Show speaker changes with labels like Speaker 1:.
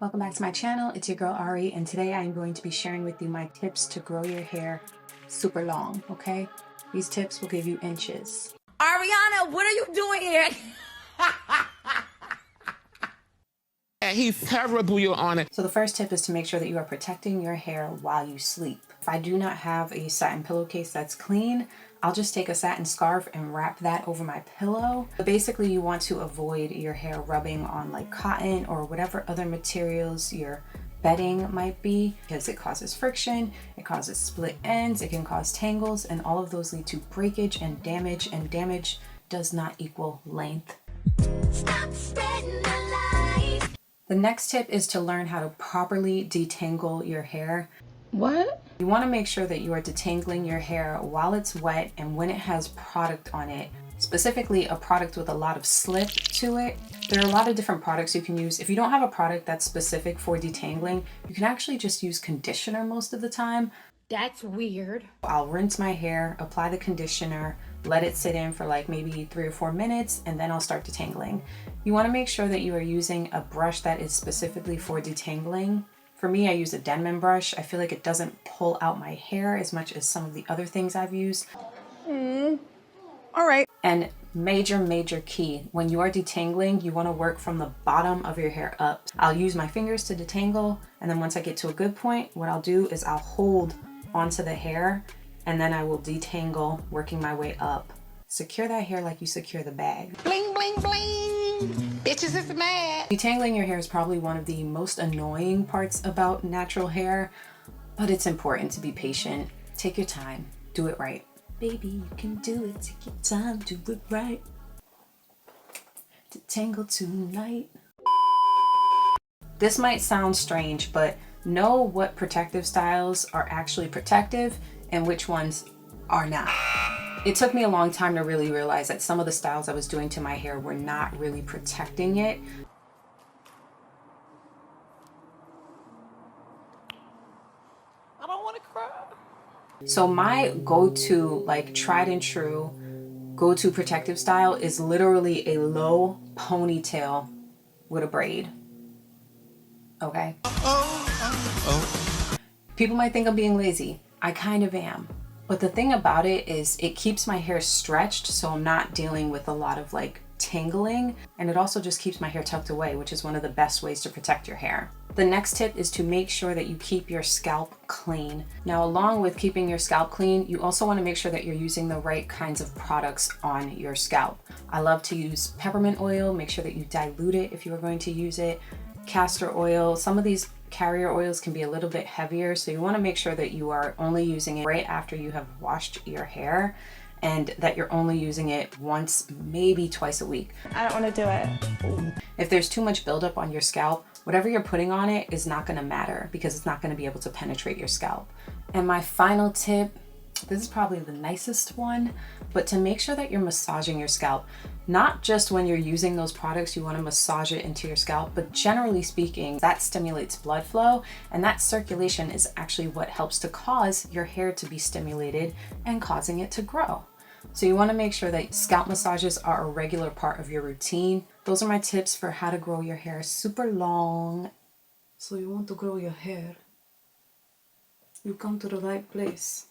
Speaker 1: Welcome back to my channel. It's your girl Ari, and today I'm going to be sharing with you my tips to grow your hair super long, okay? These tips will give you inches.
Speaker 2: Ariana, what are you doing here?
Speaker 3: He's terrible, Your Honor.
Speaker 1: So the first tip is to make sure that you are protecting your hair while you sleep. If I do not have a satin pillowcase that's clean, I'll just take a satin scarf and wrap that over my pillow. But basically, you want to avoid your hair rubbing on like cotton or whatever other materials your bedding might be, because it causes friction, it causes split ends, it can cause tangles, and all of those lead to breakage and damage does not equal length.
Speaker 2: Stop spreading the lies.
Speaker 1: The next tip is to learn how to properly detangle your hair.
Speaker 2: What?
Speaker 1: You want to make sure that you are detangling your hair while it's wet and when it has product on it, specifically a product with a lot of slip to it. There are a lot of different products you can use. If you don't have a product that's specific for detangling, you can actually just use conditioner most of the time.
Speaker 2: That's weird.
Speaker 1: I'll rinse my hair, apply the conditioner, let it sit in for like maybe 3 or 4 minutes, and then I'll start detangling. You want to make sure that you are using a brush that is specifically for detangling. For me, I use a Denman brush. I feel like it doesn't pull out my hair as much as some of the other things I've used.
Speaker 2: All right.
Speaker 1: And major key, when you are detangling, you want to work from the bottom of your hair up. I'll use my fingers to detangle, and then once I get to a good point, what I'll do is I'll hold onto the hair, and then I will detangle, working my way up. Secure that hair like you secure the bag.
Speaker 3: Bling, bling, bling. Bitches is mad.
Speaker 1: Detangling your hair is probably one of the most annoying parts about natural hair, but it's important to be patient. Take your time, do it right. Baby, you can do it, take your time, do it right. Detangle tonight. This might sound strange, but know what protective styles are actually protective and which ones are not. It took me a long time to really realize that some of the styles I was doing to my hair were not really protecting it.
Speaker 3: I don't want to cry.
Speaker 1: So my go-to, like tried and true, go-to protective style is literally a low ponytail with a braid. Okay? People might think I'm being lazy. I kind of am. But the thing about it is it keeps my hair stretched, so I'm not dealing with a lot of like tangling, and it also just keeps my hair tucked away, which is one of the best ways to protect your hair. The next tip is to make sure that you keep your scalp clean. Now, along with keeping your scalp clean, you also want to make sure that you're using the right kinds of products on your scalp. I love to use peppermint oil. Make sure that you dilute it if you are going to use it. Castor oil. Some of these carrier oils can be a little bit heavier, so you want to make sure that you are only using it right after you have washed your hair, and that you're only using it once, maybe twice a week.
Speaker 4: I don't want to do it.
Speaker 1: If there's too much buildup on your scalp, whatever you're putting on it is not going to matter because it's not going to be able to penetrate your scalp. And my final tip, this is probably the nicest one, but to make sure that you're massaging your scalp. Not just when you're using those products, you want to massage it into your scalp, but generally speaking, that stimulates blood flow, and that circulation is actually what helps to cause your hair to be stimulated and causing it to grow. So you want to make sure that scalp massages are a regular part of your routine. Those are my tips for how to grow your hair super long. So you want to grow your hair, you come to the right place.